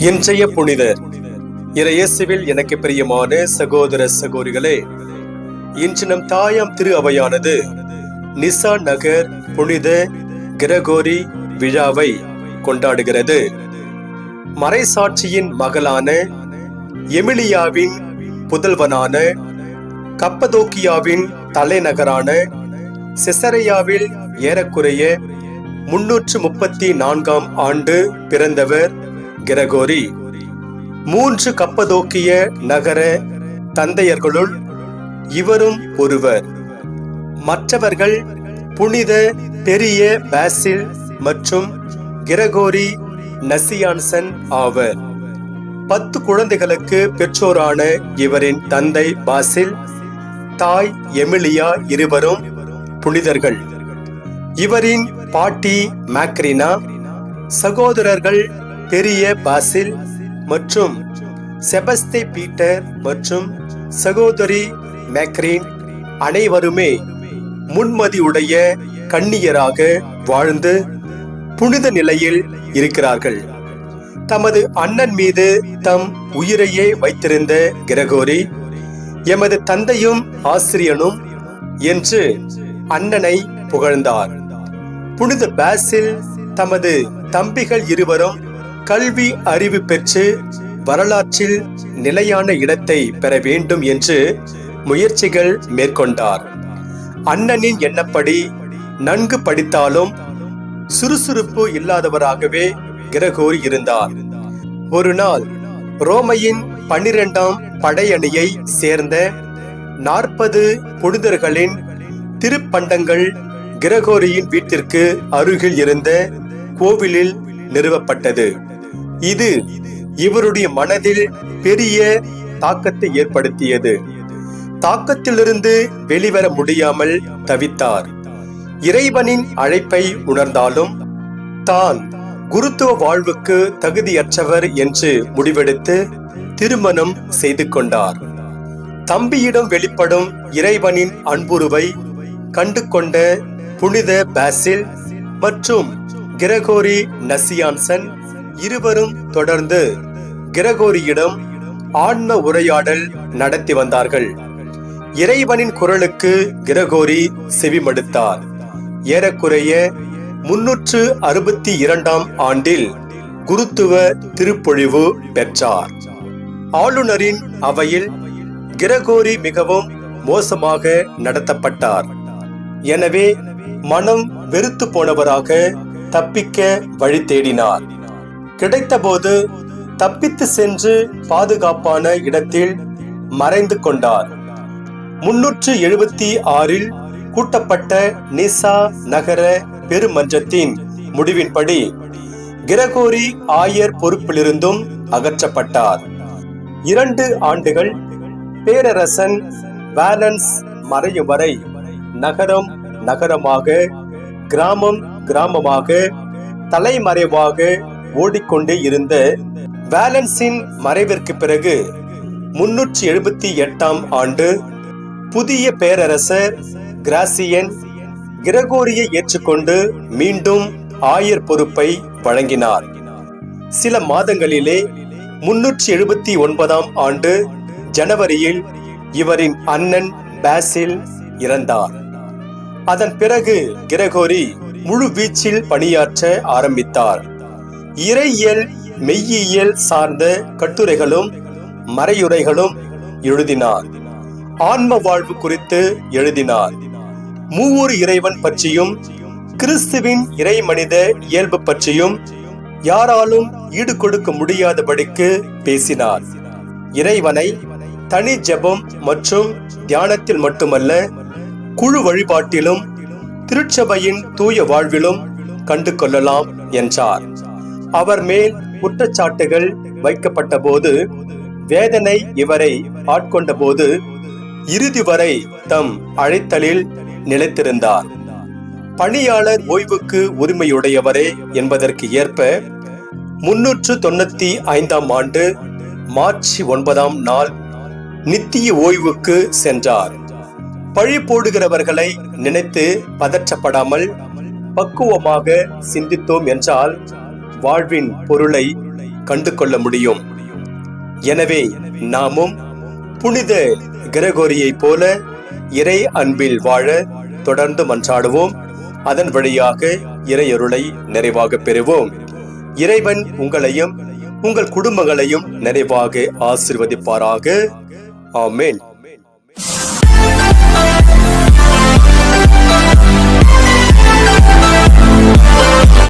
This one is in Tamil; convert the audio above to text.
இன்றைய புனிதர் இறையேசுவில் எனக்கு பிரியமான சகோதர சகோதரிகளே, இன்று நம் தாயாம் திரு அவையானது நிசா நகர் புனித கிரகோரி விழாவை கொண்டாடுகிறது. மறைசாட்சியின் மகளான எமிலியாவின் புதல்வனான கப்பதோக்கியாவின் தலைநகரான செசரையாவில் ஏறக்குறைய 334ஆம் ஆண்டு பிறந்தவர் கிரகோரி. 3 கப்பதோக்கிய நகர தந்தையர்களுள் இவரும் ஒருவர். மற்றவர்கள் புனித பெரிய பாசில் மற்றும் கிரகோரி நசியான்சன் ஆவர். 10 குழந்தைகளுக்கு பெற்றோரான இவரின் தந்தை பாசில், தாய் எமிலியா இருவரும் புனிதர்கள். இவரின் பாட்டி மேக்ரினா, சகோதரர்கள் பெரிய பாசில் மற்றும் செபஸ்தே பீட்டர் மற்றும் சகோதரி மேக்ரின் அனைவருமே முன்மதியுடைய கன்னியராக வாழ்ந்து புனித நிலையில் இருக்கிறார்கள். தமது அண்ணன் மீது தம் உயிரையே வைத்திருந்த கிரகோரி, எமது தந்தையும் ஆசிரியனும் என்று அண்ணனை புகழ்ந்தார். புனித பாசில் தமது தம்பிகள் இருவரும் கல்வி அறிவு பெற்று வரலாற்றில் நிலையான இடத்தை பெற வேண்டும் என்று முயற்சிகள் மேற்கொண்டார். அண்ணனின் எண்ணப்படி நன்கு படித்தாலும் சுறுசுறுப்பு இல்லாதவராகவே கிரகோரி இருந்தார். ஒரு நாள் ரோமையின் 12ஆம் படையணியை சேர்ந்த 40 புனிதர்களின் திருப்பண்டங்கள் கிரகோரியின் வீட்டிற்கு அருகில் இருந்த கோவிலில் நிறுவப்பட்டது. இது இவருடைய மனதில் பெரிய தாக்கத்தை ஏற்படுத்தியது. தாக்கத்திலிருந்து வெளிவர முடியாமல் தவித்தார். இறைவனின் அழைப்பை உணர்ந்தாலும் தான் குருத்துவ வாழ்வுக்கு தகுதியற்றவர் என்று முடிவெடுத்து திருமணம் செய்து கொண்டார். தம்பியிடம் வெளிப்படும் இறைவனின் அன்புருவை கண்டு கொண்ட புனித பாசில் மற்றும் கிரகோரி நசியான்சன் இருவரும் தொடர்ந்து கிரகோரியிடம் ஆன்ம உரையாடல் நடத்தி வந்தார்கள். இறைவனின் குரலுக்கு கிரகோரி செவிமடுத்தார். ஏறக்குறைய 362ஆம் ஆண்டில் குருத்துவ திருப்பொழிவு பெற்றார். ஆளுநரின் அவையில் கிரகோரி மிகவும் மோசமாக நடத்தப்பட்டார். எனவே மனம் வெறுத்து போனவராக தப்பிக்க வழி தேடினார். கிடைத்தபோது தப்பித்து சென்று பாதுகாப்பான இடத்தில் மறைந்து கொண்டார். 376இல் கூட்டப்பட்ட நிசா நகர பெருமன்றத்தின் முடிவின்படி கிரகோரி ஆயர் பொறுப்பிலிருந்தும் அகற்றப்பட்டார். 2 ஆண்டுகள் பேரரசன் வாலன்ஸ் மறையும் வரை நகரம் நகரமாக, கிராமம் கிராமமாக, தலைமறைவாக ஓடிக்கொண்டே இருந்த வாலன்ஸின் மறைவிற்கு பிறகு 378ஆம் ஆண்டு புதிய பேரரசர் கிராசியன் கிரகோரியை ஏற்றுக்கொண்டு மீண்டும் ஆயர் பொறுப்பை வழங்கினார். சில மாதங்களிலே 379ஆம் ஆண்டு ஜனவரியில் இவரின் அண்ணன் பாசில் இறந்தார். அதன் பிறகு கிரகோரி முழு வீச்சில் பணியாற்ற ஆரம்பித்தார். இறையியல் மெய்யியல் சார்ந்த கட்டுரைகளும் மறையுரைகளும் எழுதினார். ஆன்ம வாழ்வு குறித்து எழுதினார். மூவொரு இறைவன் பற்றியும் கிறிஸ்துவின் இறை மனித இயல்பு பற்றியும் யாராலும் ஈடு கொடுக்க முடியாதபடிக்கு பேசினார். இறைவனை தனி ஜெபம் மற்றும் தியானத்தில் மட்டுமல்ல, குழு வழிபாட்டிலும் திருச்சபையின் தூய வாழ்விலும் கண்டு கொள்ளலாம் என்றார். அவர் மேல் குற்றச்சாட்டுகள் வைக்கப்பட்ட போது, வேதனை இவரை ஆட்கொண்ட போது இறுதி வரை தம் அழைத்தலில் நிலைத்திருந்தார். பணியாளர் ஓய்வுக்கு உரிமையுடையவரே என்பதற்கு ஏற்ப 395ஆம் ஆண்டு மார்ச் 9ஆம் நாள் நித்திய ஓய்வுக்கு சென்றார். பழி போடுகிறவர்களை நினைத்து பதற்றப்படாமல் பக்குவமாக சிந்தித்தோம் என்றால் வாழ்வின் பொருளை கண்டு கொள்ள முடியும். எனவே நாமும் புனித கிரகோரியைப் போல இறை அன்பில் வாழ தொடர்ந்து மன்றாடுவோம். அதன் வழியாக இறையருளை நிறைவாக பெறுவோம். இறைவன் உங்களையும் உங்கள் குடும்பங்களையும் நிறைவாக ஆசீர்வதிப்பாராக. ஆமென்.